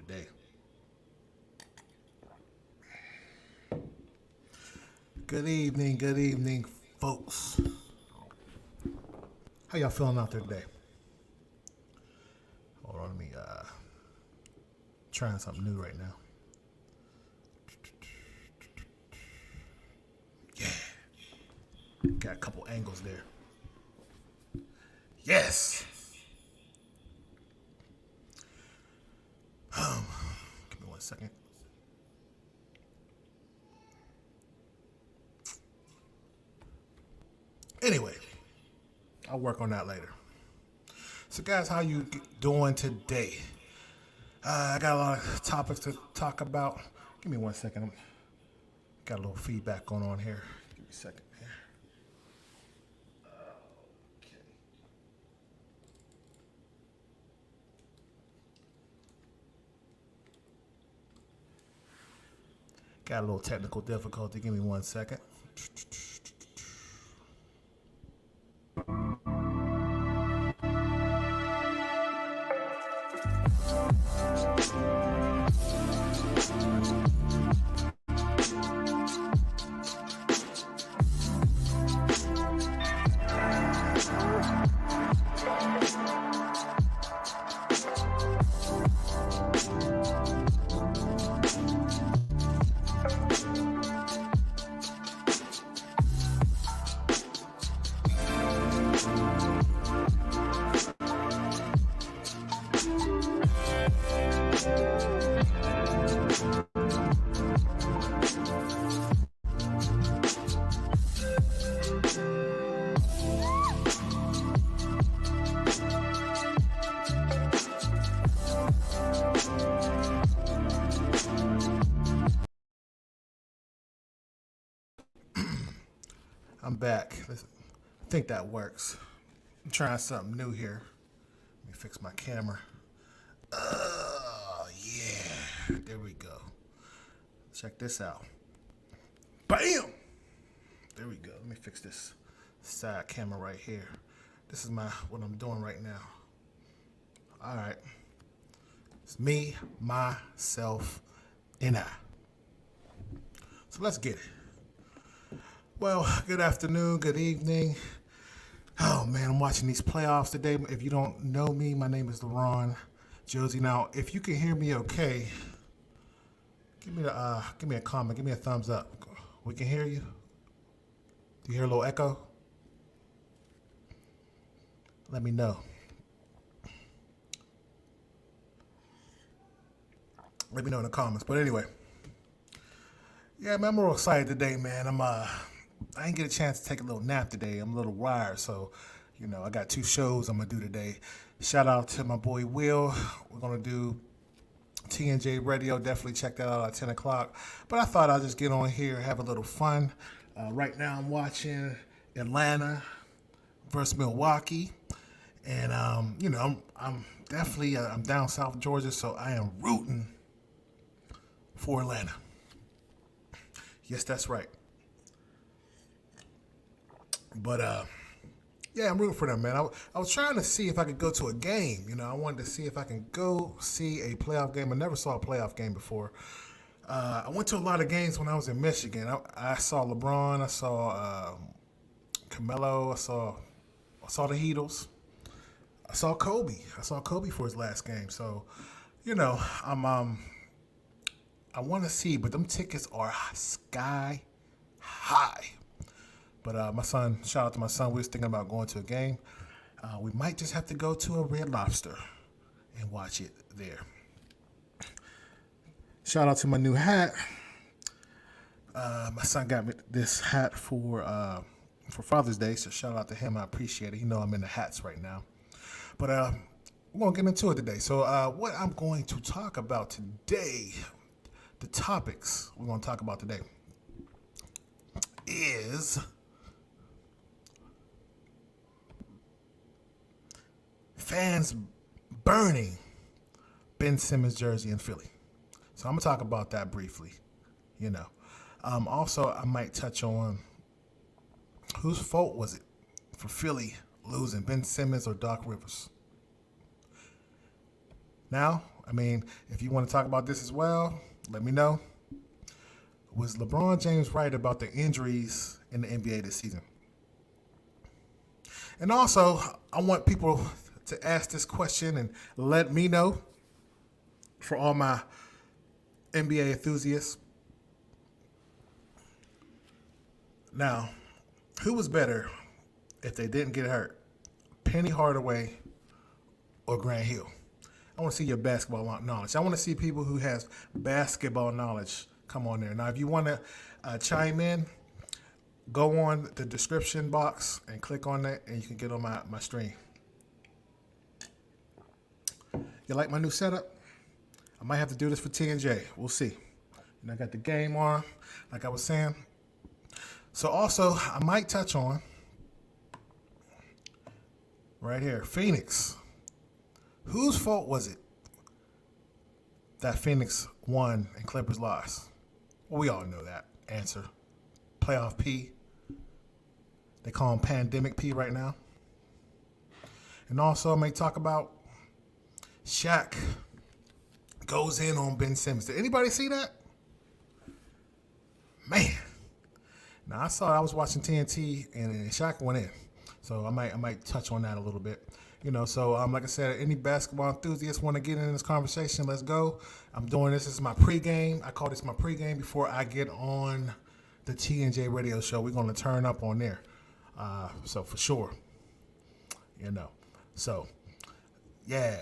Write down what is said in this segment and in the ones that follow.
today. Good evening, folks. How y'all feeling out there today? Hold on, let me trying something new right now. Yeah, got a couple angles there. Yes. Give me 1 second. Anyway, I'll work on that later. So, guys, how you doing today? I got a lot of topics to talk about. Give me 1 second. Got a little feedback going on here. Give me a second here. Okay. Got a little technical difficulty. Give me 1 second. I'm back. I think that works. I'm trying something new here. Let me fix my camera. Yeah. There we go. Check this out. Bam! There we go. Let me fix this side camera right here. This is what I'm doing right now. All right. It's me, myself, and I. So let's get it. Well, good afternoon, good evening. Oh man, I'm watching these playoffs today. If you don't know me, my name is LeBron Jersey. Now, if you can hear me okay, give me a comment, give me a thumbs up. We can hear you. Do you hear a little echo? Let me know. Let me know in the comments. But anyway, yeah, man, I'm real excited today, man. I didn't get a chance to take a little nap today. I'm a little wired, so, I got 2 shows I'm going to do today. Shout out to my boy Will. We're going to do TNJ Radio. Definitely check that out at 10 o'clock. But I thought I'd just get on here and have a little fun. Right now I'm watching Atlanta versus Milwaukee. And, I'm definitely, I'm down South Georgia, so I am rooting for Atlanta. Yes, that's right. But, yeah, I'm rooting for them, man. I was trying to see if I could go to a game. I wanted to see if I can go see a playoff game. I never saw a playoff game before. I went to a lot of games when I was in Michigan. I saw LeBron. I saw Carmelo. I saw the Heatles. I saw Kobe. I saw Kobe for his last game. So, I want to see, but them tickets are sky high. But my son, shout out to my son, we was thinking about going to a game. We might just have to go to a Red Lobster and watch it there. Shout out to my new hat. My son got me this hat for Father's Day, so shout out to him. I appreciate it. I'm in the hats right now. But we're going to get into it today. So what I'm going to talk about today, the topics we're going to talk about today is fans burning Ben Simmons Jersey in Philly. So I'm going to talk about that briefly, Also, I might touch on whose fault was it for Philly losing, Ben Simmons or Doc Rivers. Now, I mean, if you want to talk about this as well, let me know. Was LeBron James right about the injuries in the NBA this season? And also, I want people to ask this question and let me know, for all my NBA enthusiasts. Now, who was better if they didn't get hurt? Penny Hardaway or Grant Hill? I want to see your basketball knowledge. I want to see people who has basketball knowledge come on there. Now, if you want to chime in, go on the description box and click on that, and you can get on my stream. You like my new setup? I might have to do this for TNJ. We'll see. And I got the game on, like I was saying. So also, I might touch on right here, Phoenix. Whose fault was it that Phoenix won and Clippers lost? Well, we all know that answer. Playoff P. They call him Pandemic P right now. And also, I may talk about Shaq goes in on Ben Simmons. Did anybody see that? Man. Now, I was watching TNT and Shaq went in. So I might touch on that a little bit. So like I said, any basketball enthusiasts want to get in this conversation, let's go. I'm doing this. This is my pregame. I call this my pregame before I get on the TNJ radio show. We're going to turn up on there. So for sure. So, yeah,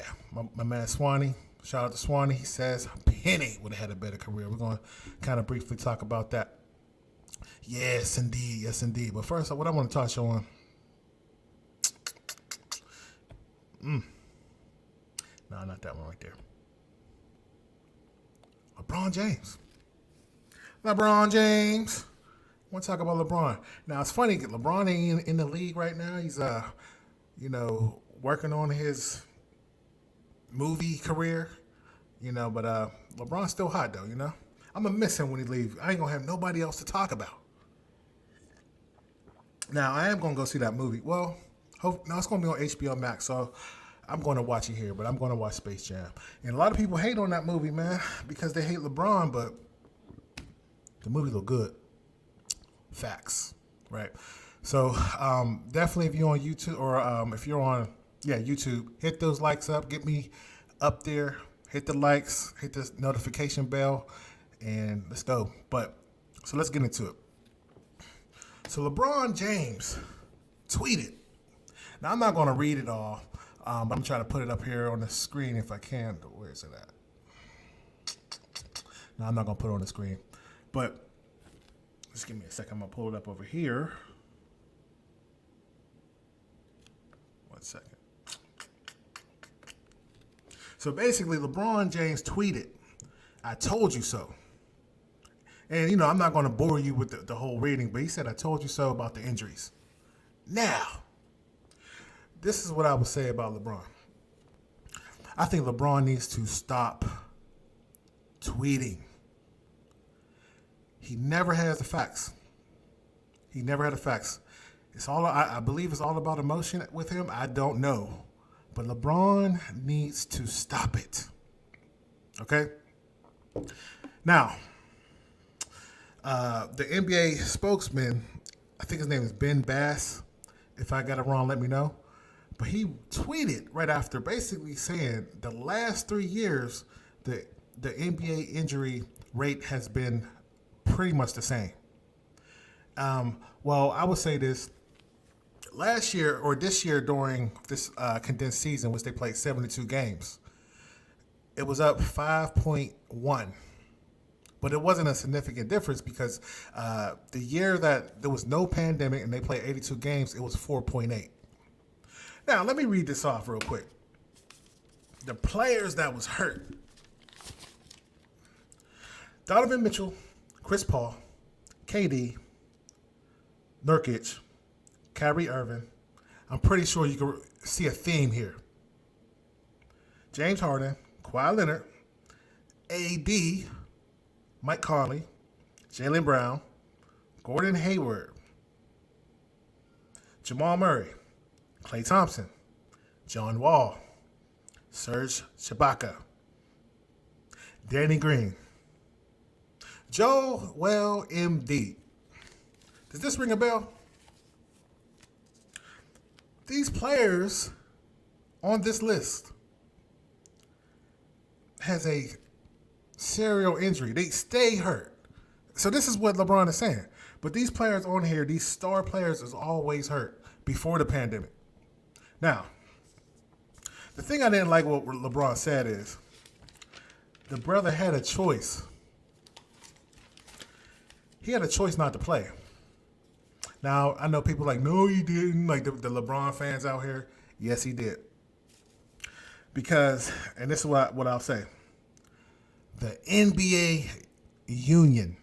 my man Swanee. Shout out to Swanee. He says Penny would have had a better career. We're going to kind of briefly talk about that. Yes, indeed. Yes, indeed. But first, what I want to touch on. No, not that one right there. LeBron James. I want to talk about LeBron. Now, it's funny. LeBron ain't in the league right now. He's, working on his movie career, but LeBron's still hot, though, I'm going to miss him when he leaves. I ain't going to have nobody else to talk about. Now, I am going to go see that movie. Well, it's going to be on HBO Max, so I'm going to watch it here, but I'm going to watch Space Jam. And a lot of people hate on that movie, man, because they hate LeBron, but the movie look good. Facts, right? So definitely if you're on YouTube or if you're on, YouTube, hit those likes up. Get me up there. Hit the likes. Hit the notification bell. And let's go. So let's get into it. So LeBron James tweeted. Now, I'm not going to read it all. I'm trying to put it up here on the screen if I can. Where is it at? No, I'm not going to put it on the screen. But just give me a second. I'm going to pull it up over here. 1 second. So basically, LeBron James tweeted, "I told you so." And, I'm not going to bore you with the whole reading, but he said, "I told you so" about the injuries. Now, this is what I would say about LeBron. I think LeBron needs to stop tweeting. He never has the facts. He never had the facts. It's all I believe it's all about emotion with him. I don't know. But LeBron needs to stop it. Okay? Now, the NBA spokesman, I think his name is Ben Bass. If I got it wrong, let me know. But he tweeted right after basically saying the last 3 years, the NBA injury rate has been pretty much the same. Well, I would say this. Last year or this year during this condensed season, which they played 72 games, it was up 5.1. But it wasn't a significant difference because the year that there was no pandemic and they played 82 games, it was 4.8. Now, let me read this off real quick. The players that was hurt: Donovan Mitchell, Chris Paul, KD, Nurkic, Kyrie Irving. I'm pretty sure you can see a theme here. James Harden, Kawhi Leonard, AD, Mike Conley, Jaylen Brown, Gordon Hayward, Jamal Murray, Klay Thompson, John Wall, Serge Ibaka, Danny Green, Joel Embiid. Does this ring a bell? These players on this list has a serial injury. They stay hurt. So this is what LeBron is saying. But these players on here, these star players, is always hurt before the pandemic. Now, the thing I didn't like what LeBron said is the brother had a choice. He had a choice not to play. Now, I know people like, no, he didn't. Like the LeBron fans out here. Yes, he did. Because, and this is what I'll say, the NBA union,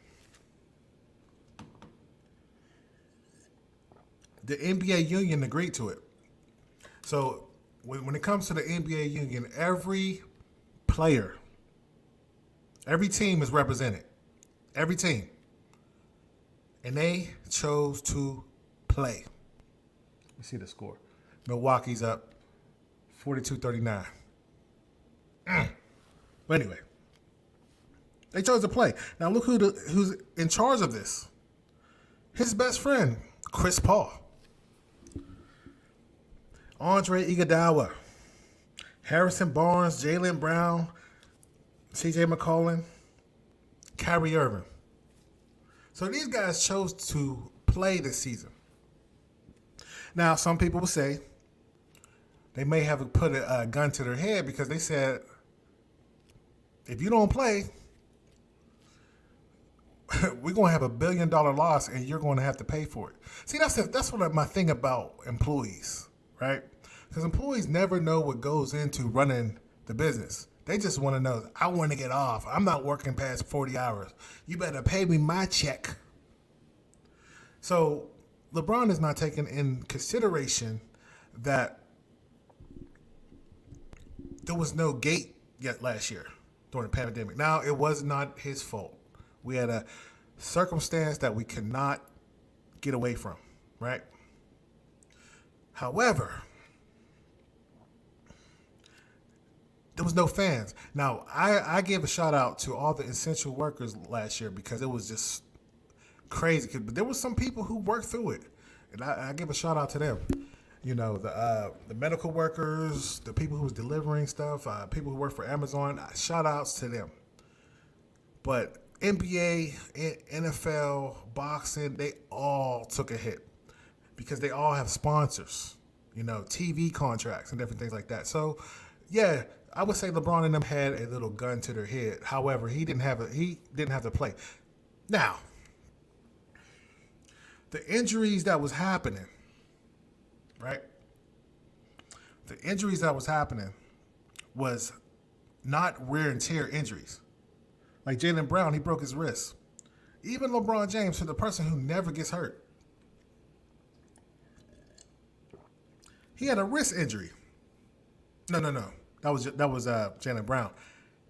the NBA union agreed to it. So when it comes to the NBA union, every player, every team is represented. Every team. And they chose to play. Let me see the score. Milwaukee's up 42-39. But anyway, they chose to play. Now look who's in charge of this. His best friend, Chris Paul. Andre Iguodala, Harrison Barnes, Jaylen Brown, CJ McCollum, Kyrie Irving. So these guys chose to play this season. Now, some people will say they may have put a gun to their head because they said, if you don't play, we're going to have $1 billion loss and you're going to have to pay for it. See, that's what my thing about employees, right? Because employees never know what goes into running the business. They just want to know, I want to get off. I'm not working past 40 hours. You better pay me my check. So LeBron is not taking in consideration that there was no gate yet last year during the pandemic. Now, it was not his fault. We had a circumstance that we could not get away from, right? However, there was no fans. Now, I gave a shout out to all the essential workers last year because it was just crazy. But there was some people who worked through it, and I give a shout out to them. You know, the medical workers, the people who was delivering stuff, people who work for Amazon. Shout outs to them. But NBA, NFL, boxing, they all took a hit because they all have sponsors. You know, TV contracts and different things like that. So, yeah. I would say LeBron and them had a little gun to their head. However, he didn't have to play. Now, the injuries that was happening, right? The injuries that was happening was not wear and tear injuries. Like Jaylen Brown, he broke his wrist. Even LeBron James, for the person who never gets hurt, he had a wrist injury. No. That was Jaylen Brown.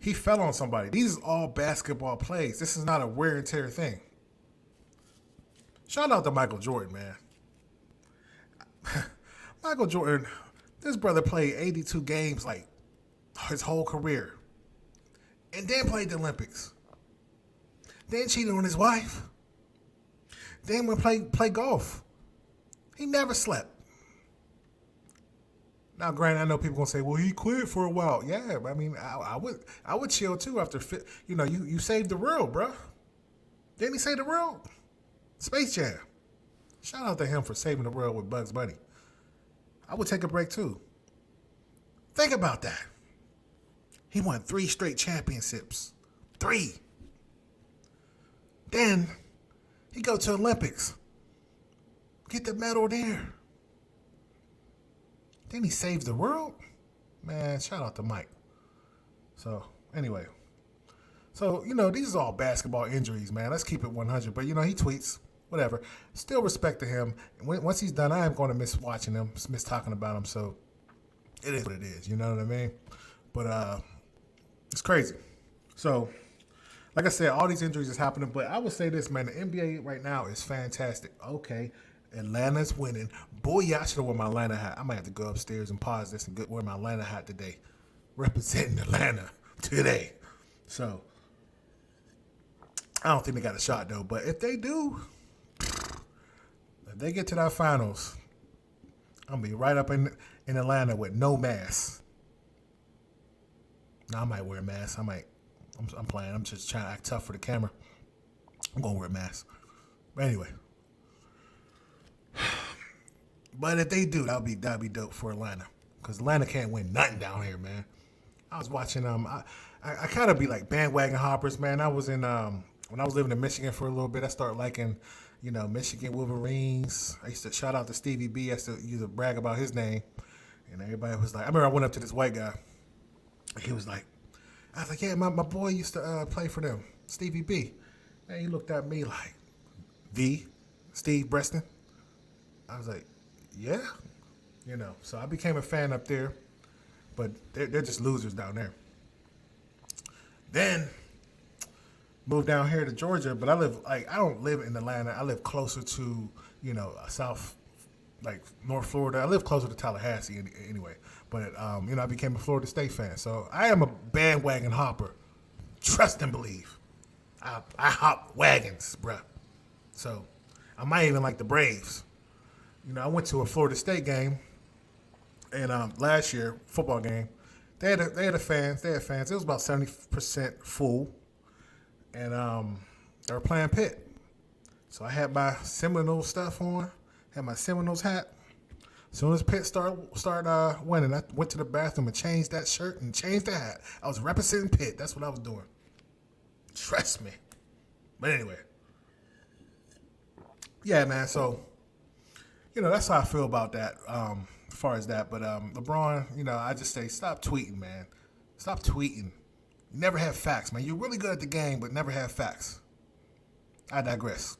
He fell on somebody. These are all basketball plays. This is not a wear and tear thing. Shout out to Michael Jordan, man. Michael Jordan, this brother played 82 games like his whole career. And then played the Olympics. Then cheated on his wife. Then went play golf. He never slept. Now, granted, I know people gonna say, "Well, he quit for a while." Yeah, I mean, I would chill too after. You saved the world, bro. Didn't he save the world? Space Jam. Shout out to him for saving the world with Bugs Bunny. I would take a break too. Think about that. He won 3 straight championships. 3. Then he go to Olympics. Get the medal there. Then he saves the world? Man, shout out to Mike. So, anyway. So, these are all basketball injuries, man. Let's keep it 100. But, he tweets, whatever. Still respect to him. Once he's done, I am going to miss watching him, miss talking about him. So, it is what it is. You know what I mean? But, it's crazy. So, like I said, all these injuries is happening. But I would say this, man. The NBA right now is fantastic. Okay. Atlanta's winning. Boy, yeah, I should have worn my Atlanta hat. I might have to go upstairs and pause this and wear my Atlanta hat today. Representing Atlanta today. So I don't think they got a shot though. But if they do, if they get to that finals, I'm gonna be right up in Atlanta with no mask. Now I might wear a mask. I'm playing. I'm just trying to act tough for the camera. I'm gonna wear a mask. But anyway. But if they do, that'd be dope for Atlanta. Because Atlanta can't win nothing down here, man. I was watching I kind of be like bandwagon hoppers, man. I was in when I was living in Michigan for a little bit, I started liking, Michigan Wolverines. I used to shout out to Stevie B. I used to brag about his name. And everybody was like, I remember I went up to this white guy. He was like, I was like, yeah, my boy used to play for them, Stevie B. And he looked at me like, Steve Breston? I was like, yeah. So I became a fan up there, but they're just losers down there. Then moved down here to Georgia, but I don't live in Atlanta. I live closer to, South, like North Florida. I live closer to Tallahassee anyway. But, I became a Florida State fan. So I am a bandwagon hopper. Trust and believe. I hop wagons, bruh. So I might even like the Braves. I went to a Florida State game, and last year, football game, they had fans. It was about 70% full, and they were playing Pitt. So I had my Seminoles stuff on, had my Seminoles hat. As soon as Pitt started winning, I went to the bathroom and changed that shirt and changed the hat. I was representing Pitt. That's what I was doing. Trust me. But anyway, yeah, man. So, that's how I feel about that. As far as that, but LeBron, I just say stop tweeting, man. Stop tweeting. You never have facts, man. You're really good at the game, but never have facts. I digress.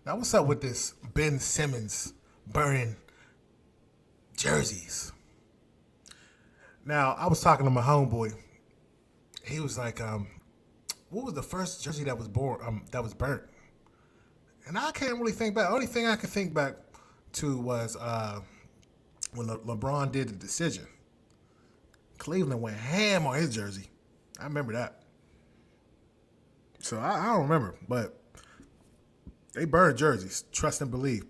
Now, what's up with this Ben Simmons burning jerseys? Now, I was talking to my homeboy. He was like, what was the first jersey that was burnt? And I can't really think back. The only thing I can think back to was when LeBron did the decision. Cleveland went ham on his jersey. I remember that. So I don't remember, but they burned jerseys. Trust and believe.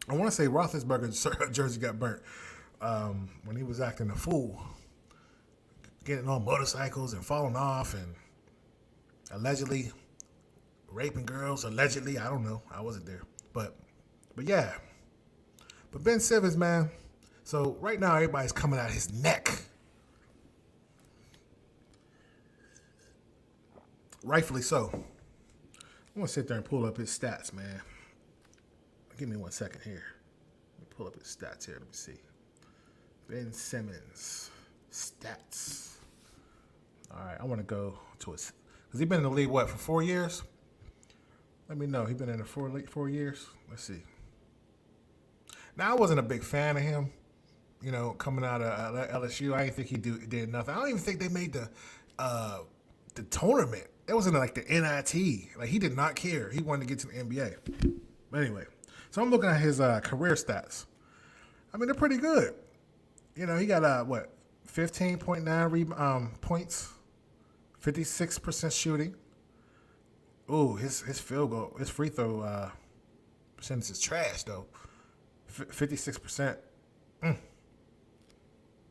I want to say Roethlisberger's jersey got burnt when he was acting a fool, getting on motorcycles and falling off and allegedly raping girls. Allegedly, I don't know. I wasn't there, but yeah. But Ben Simmons, man. So right now, everybody's coming out his neck. Rightfully so. I'm gonna sit there and pull up his stats, man. Give me 1 second here. Let me pull up his stats here. Let me see. Ben Simmons stats. All right, I want to go to his, because he's been in the league for 4 years. Let me know. He's been in it 4 years. Let's see. Now I wasn't a big fan of him. Coming out of LSU, I didn't think he did nothing. I don't even think they made the tournament. It wasn't like the NIT. Like, he did not care. He wanted to get to the NBA. But anyway, so I'm looking at his career stats. I mean, they're pretty good. He got 15.9 points, 56% shooting. Ooh, his field goal, his free throw percentage is trash though. 56%.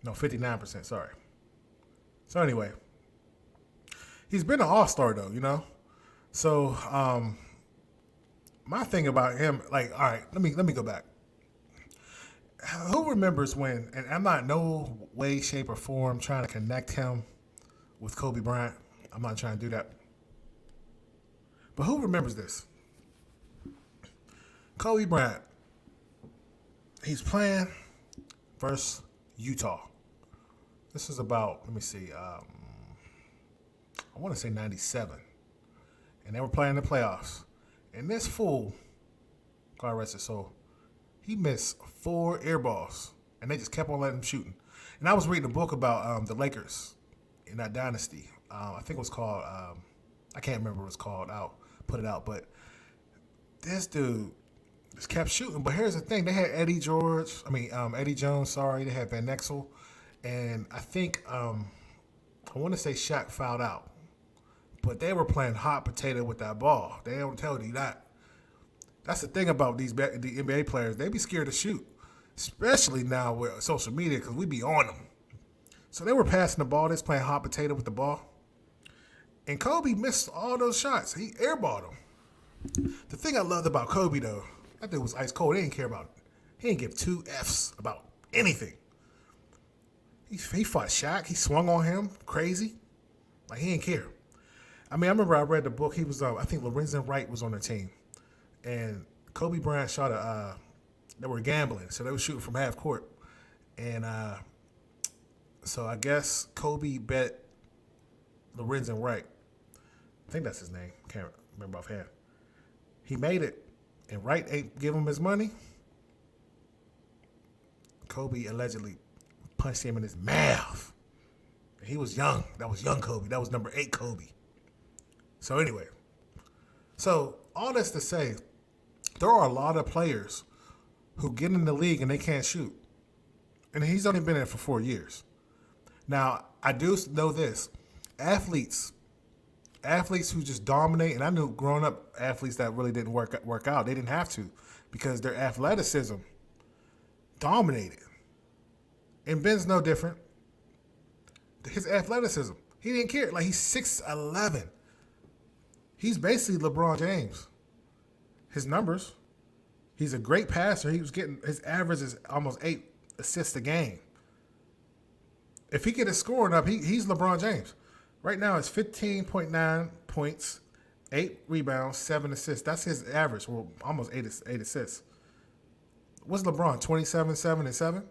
No, 59%. Sorry. So anyway, he's been an all-star though. So my thing about him, like, all right, let me go back. Who remembers when? And I'm not in no way, shape, or form trying to connect him with Kobe Bryant. I'm not trying to do that. But who remembers this? Kobe Bryant. He's playing versus Utah. This is about, let me see, I want to say 97. And they were playing the playoffs. And this fool, God rest his soul, he missed 4 air balls. And they just kept on letting him shooting. And I was reading a book about the Lakers in that dynasty. I think it was called, I can't remember what it was called. I'll put it out. But this dude just kept shooting. But here's the thing. They had Eddie Jones, They had Van Exel. And I think I want to say Shaq fouled out, but they were playing hot potato with that ball. They don't tell you that. That's the thing about the NBA players. They be scared to shoot, especially now with social media because we be on them. So they were passing the ball. They was playing hot potato with the ball. And Kobe missed all those shots. He airballed them. The thing I loved about Kobe, though, that dude was ice cold. He didn't care about it. He didn't give two Fs about anything. He fought Shaq. He swung on him crazy. Like, he didn't care. I mean, I remember I read the book. He was, I think Lorenzen Wright was on the team. And Kobe Bryant shot they were gambling. So they were shooting from half court. And so I guess Kobe bet Lorenzen Wright. I think that's his name. Can't remember offhand. He made it. And Wright ain't give him his money. Kobe allegedly punched him in his mouth. He was young. That was young Kobe. That was number 8 Kobe. So anyway. So all this to say, there are a lot of players who get in the league and they can't shoot. And he's only been in it for 4 years. Now, I do know this. Athletes who just dominate, and I knew growing up athletes that really didn't work out. They didn't have to because their athleticism dominated. And Ben's no different. His athleticism, he didn't care. Like, he's 6'11". He's basically LeBron James. His numbers, he's a great passer. His average is almost 8 assists a game. If he get his scoring up, he's LeBron James. Right now, it's 15.9 points, 8 rebounds, 7 assists. That's his average. Well, almost 8 assists. What's LeBron? 27, 7, and 7?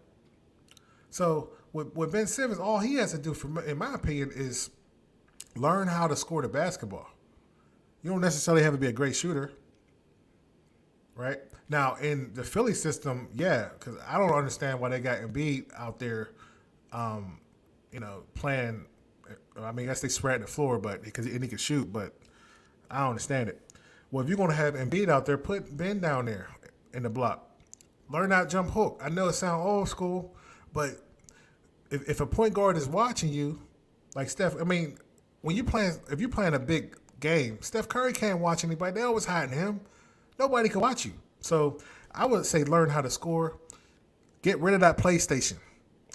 So with Ben Simmons, all he has to do, in my opinion, is learn how to score the basketball. You don't necessarily have to be a great shooter, right? Now, in the Philly system, yeah, because I don't understand why they got Embiid out there, playing. I mean, I guess they spread the floor, but because he can shoot, but I don't understand it. Well, if you're going to have Embiid out there, put Ben down there in the block. Learn that jump hook. I know it sounds old school, but if a point guard is watching you, like Steph, I mean, if you're playing a big game, Steph Curry can't watch anybody. They always hiding him. Nobody can watch you. So I would say learn how to score. Get rid of that PlayStation.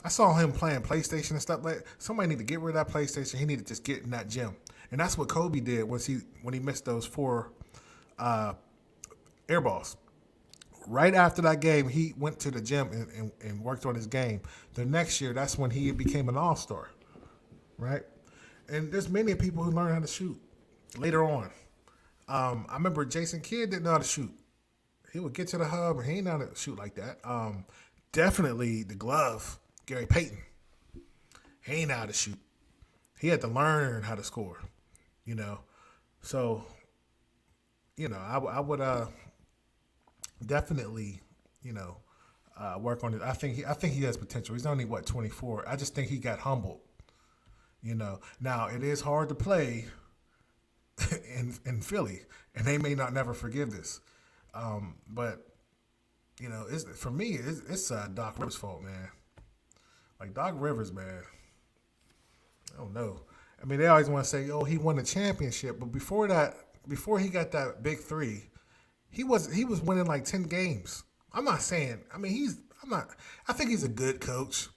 I saw him playing PlayStation and stuff like that. Somebody need to get rid of that PlayStation. He need to just get in that gym. And that's what Kobe did when he missed those 4 air balls. Right after that game, he went to the gym and worked on his game. The next year, that's when he became an all-star, right? And there's many people who learn how to shoot later on. I remember Jason Kidd didn't know how to shoot. He would get to the hub, and he didn't know how to shoot like that. Definitely the glove, Gary Payton. He ain't know how to shoot. He had to learn how to score, So, I would definitely, work on it. I think he has potential. He's only 24. I just think he got humbled. Now it is hard to play in Philly, and they may not never forgive this. But for me, it's Doc Rivers' fault, man. Like Doc Rivers, man. I don't know. I mean, they always want to say, "Oh, he won the championship," but before he got that big 3. He was winning like 10 games. I'm not saying. I mean, I think he's a good coach,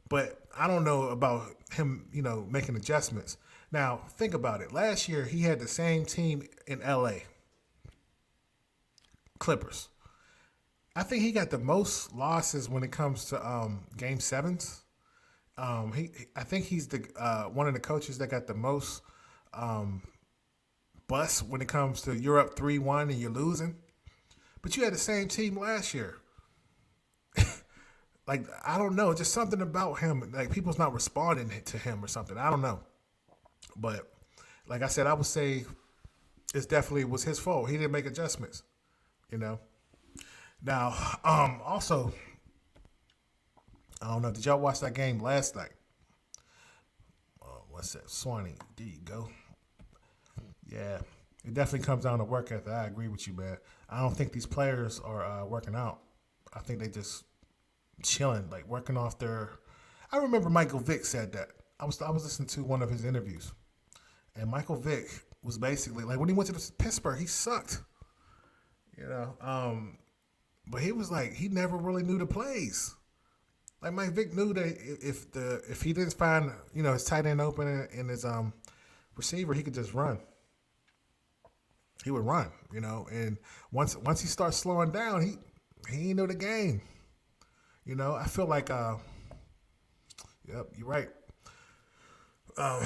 but I don't know about him. Making adjustments. Now, think about it. Last year, he had the same team in L.A. Clippers. I think he got the most losses when it comes to Game 7s. I think he's the one of the coaches that got the most bust when it comes to you're up 3-1 and you're losing. But you had the same team last year. Like, I don't know. Just something about him. Like, people's not responding to him or something. I don't know. But, like I said, I would say it definitely was his fault. He didn't make adjustments, Now, also, I don't know. Did y'all watch that game last night? What's that? Swanee. There you go. Yeah, it definitely comes down to work ethic. I agree with you, man. I don't think these players are working out. I think they just chilling, like working off their. I remember Michael Vick said that. I was listening to one of his interviews, and Michael Vick was basically like when he went to Pittsburgh, he sucked. You know, but he was like he never really knew the plays. Like Mike Vick knew that if he didn't find his tight end open and his receiver, he could just run. He would run, and once he starts slowing down, he ain't know the game. I feel like yep, you're right. Um,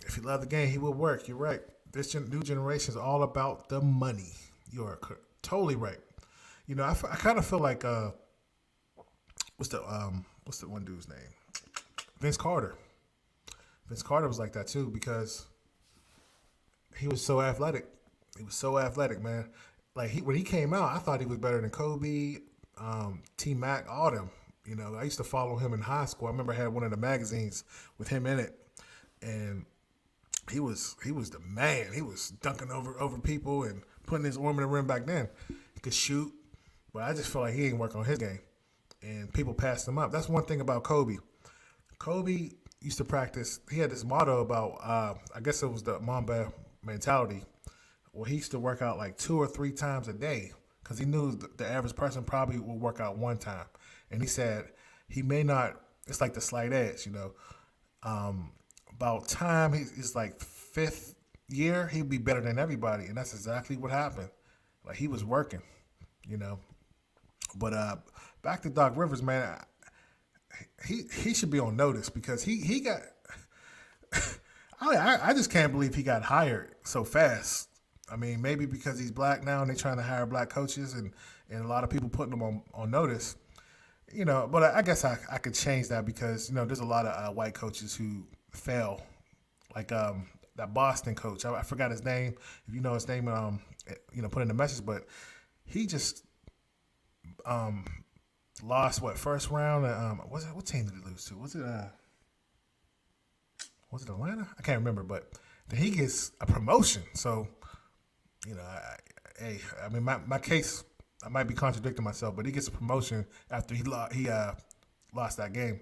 if he loved the game, he would work. You're right. This new generation is all about the money. You are totally right. I kind of feel like what's the one dude's name? Vince Carter. Vince Carter was like that too because he was so athletic. He was so athletic, man. Like when he came out, I thought he was better than Kobe, T Mac, all them. I used to follow him in high school. I remember I had one of the magazines with him in it, and he was the man. He was dunking over people and putting his arm in the rim back then. He could shoot, but I just feel like he ain't work on his game, and people passed him up. That's one thing about Kobe. Kobe used to practice. He had this motto about I guess it was the Mamba mentality. Well, he used to work out like 2 or 3 times a day because he knew the average person probably will work out 1 time. And he said he may not, it's like the slight edge, about time, he's like 5th year, he'd be better than everybody. And that's exactly what happened. Like he was working, But back to Doc Rivers, man, he should be on notice because he got, I just can't believe he got hired so fast. I mean, maybe because he's black now and they're trying to hire black coaches and a lot of people putting him on notice. But I guess I could change that because, there's a lot of white coaches who fail. Like that Boston coach, I forgot his name. If you know his name, put in the message. But he just lost, first round? What team did he lose to? Was it Atlanta? I can't remember. But then he gets a promotion. So, I mean, my case, I might be contradicting myself, but he gets a promotion after he lost that game.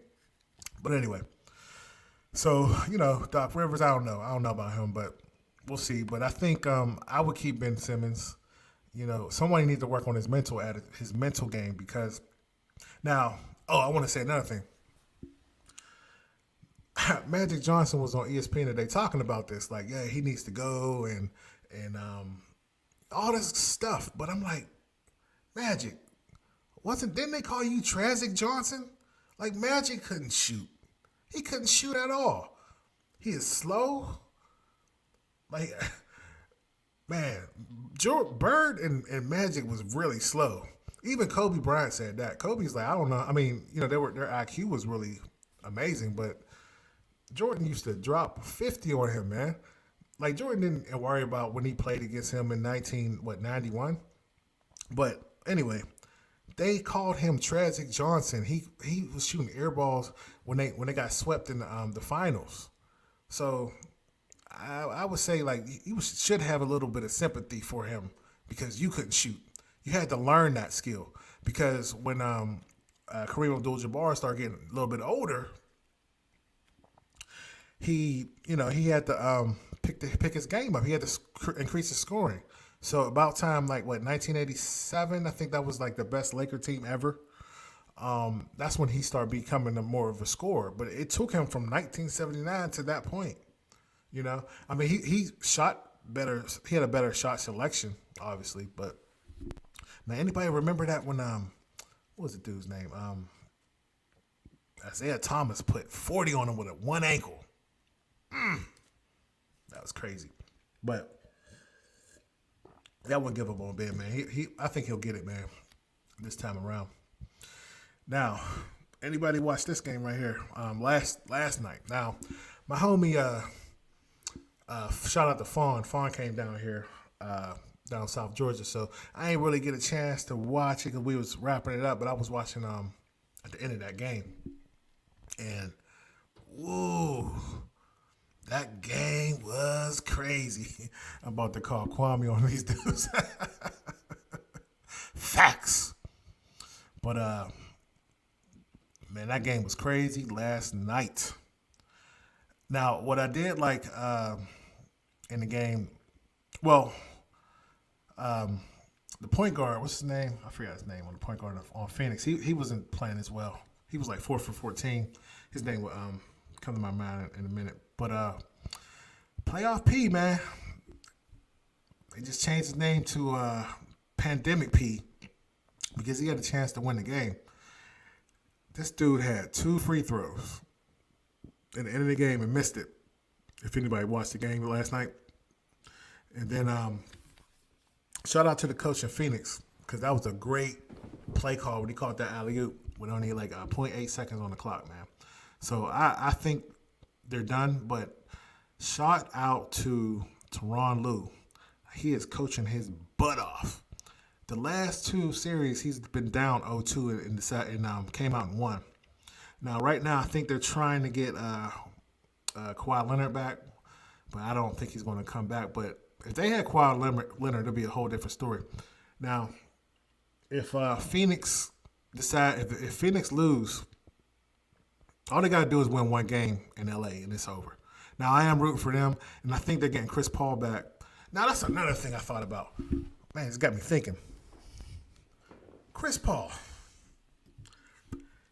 But anyway, so Doc Rivers, I don't know about him, but we'll see. But I think I would keep Ben Simmons. Somebody needs to work on his mental game because now. Oh, I want to say another thing. Magic Johnson was on ESPN today talking about this, like, yeah, he needs to go and all this stuff. But I'm like, Magic, didn't they call you Tragic Johnson? Like Magic couldn't shoot. He couldn't shoot at all. He is slow. Like, man, Bird and Magic was really slow. Even Kobe Bryant said that. Kobe's like, I don't know. I mean, their IQ was really amazing, but Jordan used to drop 50 on him, man. Like Jordan didn't worry about when he played against him in 91. But anyway, they called him Tragic Johnson. He was shooting air balls when they got swept in the finals. So I would say like you should have a little bit of sympathy for him because you couldn't shoot. You had to learn that skill because when Kareem Abdul-Jabbar started getting a little bit older, he had to pick his game up. He had to increase his scoring. So about time, 1987, I think that was like the best Laker team ever. That's when he started becoming more of a scorer. But it took him from 1979 to that point. I mean, he shot better. He had a better shot selection, obviously. But now, anybody remember that when what was the dude's name? Isaiah Thomas put 40 on him with one ankle. That was crazy. But I wouldn't give up on Ben, man. I think he'll get it, man, this time around. Now, anybody watch this game right here? Last night. Now, my homie, shout out to Fawn. Fawn came down here, down South Georgia, so I ain't really get a chance to watch it because we was wrapping it up. But I was watching at the end of that game, and whoa. That game was crazy. I'm about to call Kwame on these dudes. Facts. But, man, that game was crazy last night. Now, what I did like in the game, well, the point guard, what's his name? I forgot his name on the point guard on Phoenix. He wasn't playing as well. He was like 4 for 14. His name will come to my mind in a minute. But playoff P, man, they just changed his name to Pandemic P because he had a chance to win the game. This dude had 2 free throws in the end of the game and missed it. If anybody watched the game last night, and then shout out to the coach in Phoenix because that was a great play call when he called that alley-oop with only like 0.8 seconds on the clock, man. So I think they're done, but shout out to Teron Lue. He is coaching his butt off. The last 2 series, he's been down 0-2 in the set and came out and won. Now, right now, I think they're trying to get Kawhi Leonard back, but I don't think he's going to come back. But if they had Kawhi Leonard, it'll be a whole different story. Now, if Phoenix if Phoenix lose, all they got to do is win 1 game in LA and it's over. Now, I am rooting for them, and I think they're getting Chris Paul back. Now, that's another thing I thought about. Man, it's got me thinking. Chris Paul.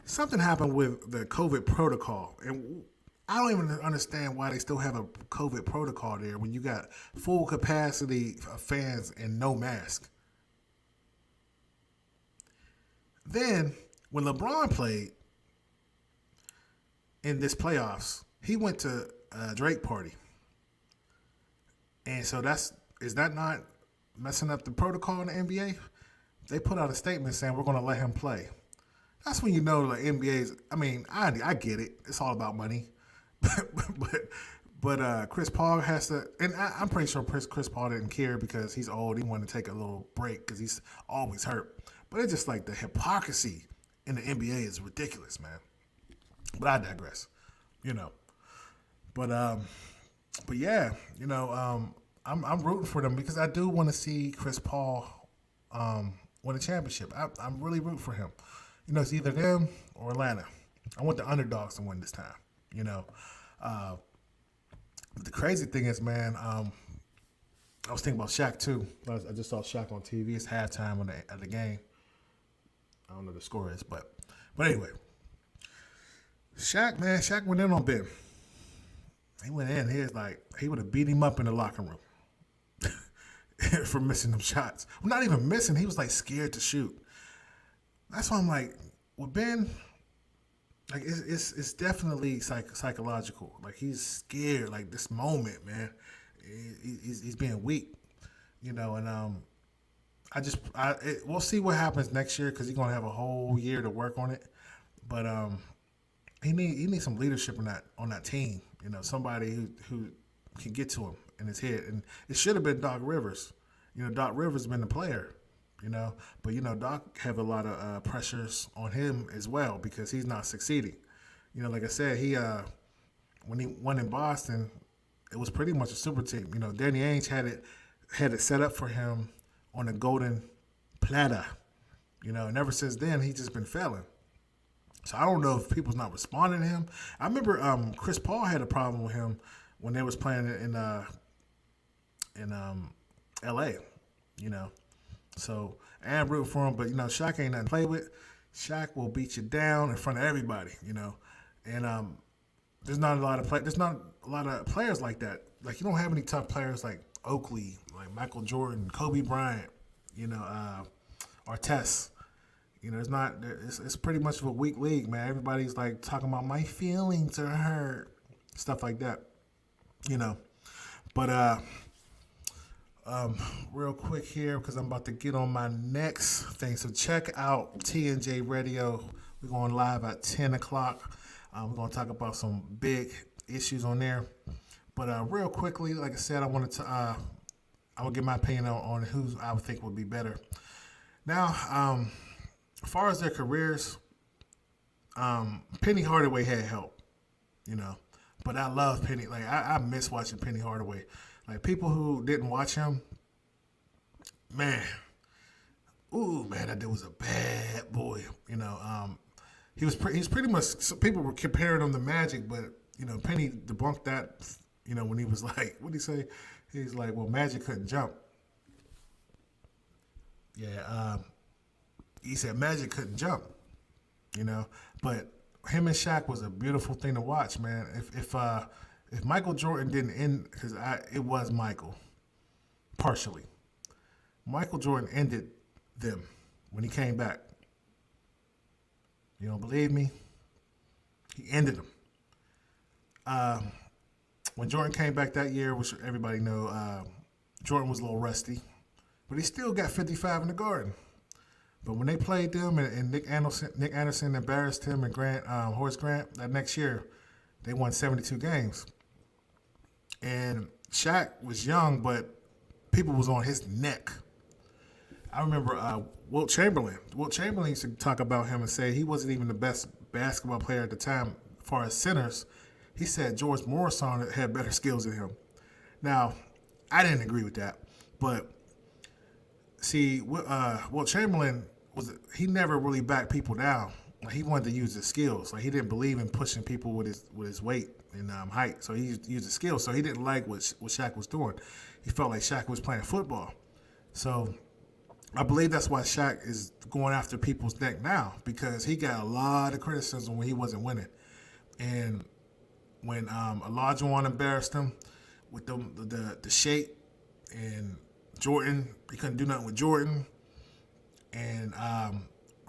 Something happened with the COVID protocol, and I don't even understand why they still have a COVID protocol there when you got full capacity of fans and no mask. Then, when LeBron played in this playoffs, he went to a Drake party. And so is that not messing up the protocol in the NBA? They put out a statement saying we're going to let him play. That's when you know the NBA's. I mean, I get it. It's all about money, but Chris Paul has to, and I'm pretty sure Chris Paul didn't care because he's old. He wanted to take a little break because he's always hurt. But it's just like the hypocrisy in the NBA is ridiculous, man. But I digress, you know. But yeah, you know, I'm rooting for them because I do want to see Chris Paul win a championship. I'm really rooting for him. You know, it's either them or Atlanta. I want the underdogs to win this time, you know. But the crazy thing is, man, I was thinking about Shaq, too. I just saw Shaq on TV. It's halftime at the game. I don't know what the score is, but anyway. Shaq went in on Ben. He went in. He would have beat him up in the locker room for missing them shots. Well, not even missing. He was, like, scared to shoot. That's why I'm like, with Ben, like it's definitely psychological. Like he's scared. Like this moment, man, he's being weak, you know. And we'll see what happens next year because he's gonna have a whole year to work on it. But he needs some leadership on that team. You know, somebody who can get to him in his head. And it should have been Doc Rivers. You know, Doc Rivers has been the player. You know, but, you know, Doc have a lot of pressures on him as well because he's not succeeding. You know, like I said, he when he won in Boston, it was pretty much a super team. You know, Danny Ainge had it set up for him on a golden platter. You know, and ever since then, he's just been failing. So I don't know if people's not responding to him. I remember Chris Paul had a problem with him when they was playing in L.A., you know. So I am rooting for him, but you know, Shaq ain't nothing to play with. Shaq will beat you down in front of everybody, you know. And there's not a lot of players like that. Like you don't have any tough players like Oakley, like Michael Jordan, Kobe Bryant, you know, Artest. You know, it's pretty much of a weak league, man. Everybody's like talking about my feelings are hurt, stuff like that, you know. But real quick here, because I'm about to get on my next thing. So check out TNJ Radio. We're going live at 10 o'clock. We're going to talk about some big issues on there. But real quickly, like I said, I will give my opinion on who I would think would be better. Now, as far as their careers, Penny Hardaway had help, you know. But I love Penny. Like, I miss watching Penny Hardaway. Like, people who didn't watch him, man, that dude was a bad boy. You know, he's pretty much, people were comparing him to Magic, but Penny debunked that. When he was like, what did he say? He's like, well, Magic couldn't jump. Yeah, he said Magic couldn't jump. But him and Shaq was a beautiful thing to watch, man. If Michael Jordan didn't end, because it was Michael, partially. Michael Jordan ended them when he came back. You don't believe me? He ended them. When Jordan came back that year, which everybody know, Jordan was a little rusty, but he still got 55 in the Garden. But when they played them and Nick Anderson embarrassed him and Horace Grant that next year, they won 72 games. And Shaq was young, but people was on his neck. I remember Wilt Chamberlain. Wilt Chamberlain used to talk about him and say he wasn't even the best basketball player at the time as far as centers. He said George Morrison had better skills than him. Now, I didn't agree with that, but see, Wilt Chamberlain he never really backed people down. Like, he wanted to use his skills. Like, he didn't believe in pushing people with his weight and height. So he used his skills. So he didn't like what Shaq was doing. He felt like Shaq was playing football. So I believe that's why Shaq is going after people's neck now, because he got a lot of criticism when he wasn't winning. And when Olajuwon embarrassed him with the shape, and Jordan, he couldn't do nothing with Jordan. And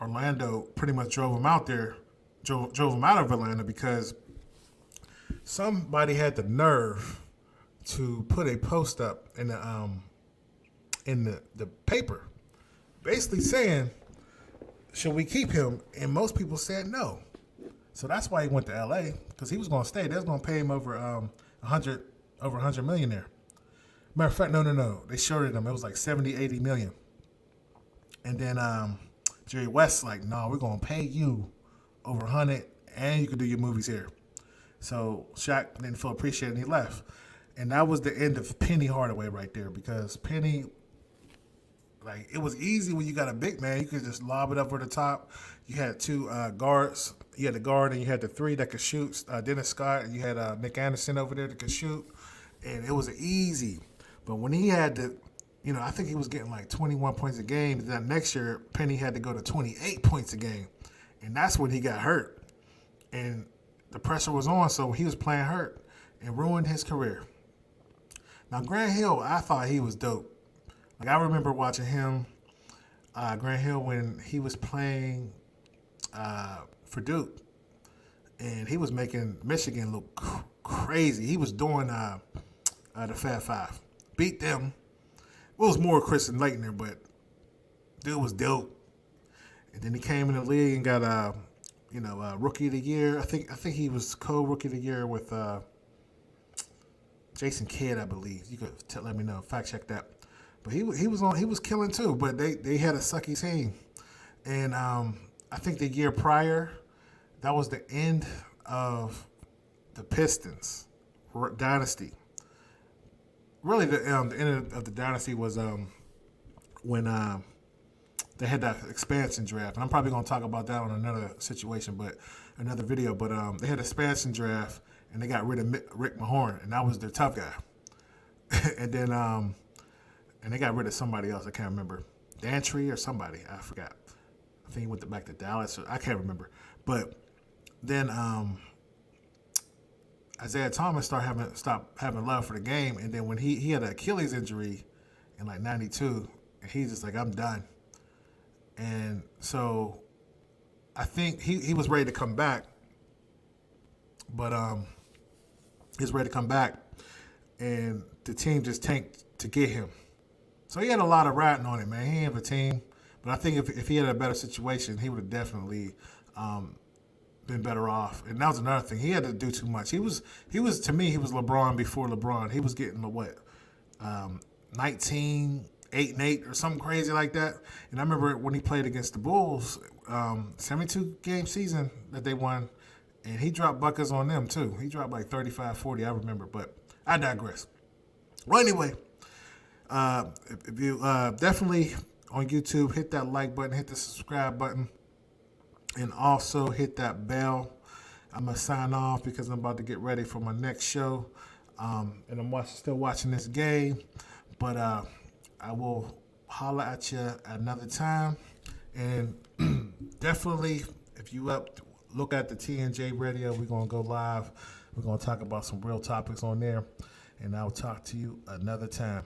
Orlando pretty much drove him out of Atlanta because somebody had the nerve to put a post up in the paper, basically saying, should we keep him? And most people said no. So that's why he went to LA, because he was going to stay. They was going to pay him over $100 million there. Matter of fact, no. They shorted him. It was like 70, 80 million. And then Jerry West's like, no, we're going to pay you over 100 and you can do your movies here. So Shaq didn't feel appreciated and he left. And that was the end of Penny Hardaway right there, because Penny, like, it was easy when you got a big man. You could just lob it up over the top. You had two guards. You had the guard and you had the three that could shoot, Dennis Scott, and you had Nick Anderson over there that could shoot. And it was easy. But when he had to, I think he was getting like 21 points a game. Then next year, Penny had to go to 28 points a game. And that's when he got hurt. And the pressure was on, so he was playing hurt and ruined his career. Now, Grant Hill, I thought he was dope. Like, I remember watching him, Grant Hill, when he was playing for Duke. And he was making Michigan look crazy. He was doing the Fab Five. Beat them. It was more Chris and Leighton there, but dude was dope. And then he came in the league and got Rookie of the Year. I think he was co-Rookie of the Year with Jason Kidd, I believe. You could let me know. Fact check that. But he was killing too. But they had a sucky team, and I think the year prior, that was the end of the Pistons dynasty. Really, the end of the dynasty was when they had that expansion draft. And I'm probably going to talk about that on another video. But they had an expansion draft, and they got rid of Rick Mahorn, and that was their tough guy. And then and they got rid of somebody else. I can't remember. Dantry or somebody. I forgot. I think he went back to Dallas. I can't remember. But then Isaiah Thomas stopped having love for the game, and then when he had an Achilles injury in like '92, and he's just like, I'm done. And so I think he was ready to come back, but he was ready to come back, and the team just tanked to get him. So he had a lot of riding on it, man. He didn't have a team, but I think if he had a better situation, he would have definitely been better off. And that was another thing. He had to do too much. He was to me, he was LeBron before LeBron. He was getting 19, 8-8 or something crazy like that. And I remember when he played against the Bulls, 72-game season that they won, and he dropped buckets on them too. He dropped like 35, 40, I remember, but I digress. Well, anyway, if you definitely on YouTube, hit that like button, hit the subscribe button, and also hit that bell. I'm going to sign off because I'm about to get ready for my next show. And I'm still watching this game. But I will holler at you another time. And definitely, if you look at the TNJ radio, we're going to go live. We're going to talk about some real topics on there. And I'll talk to you another time.